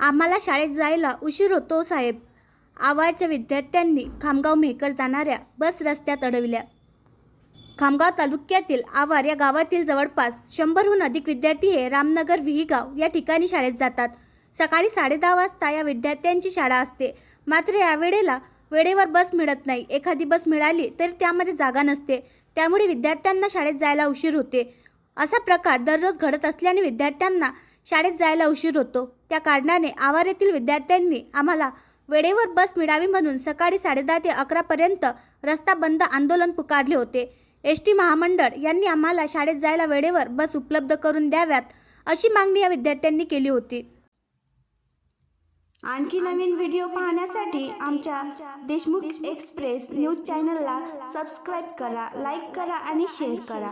आम्हाला शाळेत जायला उशीर होतो साहेब. आवारच्या विद्यार्थ्यांनी खामगाव मेहकर जाणाऱ्या बस रस्त्यात अडविल्या. खामगाव तालुक्यातील आवार या गावातील जवळपास 100हून अधिक विद्यार्थी हे रामनगर विहीगाव या ठिकाणी शाळेत जातात. सकाळी 10:30 वाजता या विद्यार्थ्यांची शाळा असते. मात्र या वेळेवर बस मिळत नाही. एखादी बस मिळाली तरी त्यामध्ये जागा नसते. त्यामुळे विद्यार्थ्यांना शाळेत जायला उशीर होते. असा प्रकार दररोज घडत असल्याने विद्यार्थ्यांना शाळेत जायला उशीर होतो. त्या कारणाने आवार येथील विद्यार्थ्यांनी आम्हाला वेळेवर बस मिळावी म्हणून सकाळी 10:30 ते 11 पर्यंत रस्ता बंद आंदोलन पुकारले होते. एसटी महामंडळ यांनी आम्हाला शाळेत जायला वेळेवर बस उपलब्ध करून द्याव्यात अशी मागणी या विद्यार्थ्यांनी केली होती. आणखी नवीन व्हिडिओ पाहण्यासाठी आमच्या देशमुख एक्सप्रेस न्यूज चॅनलला सबस्क्राईब करा, लाईक करा आणि शेअर करा.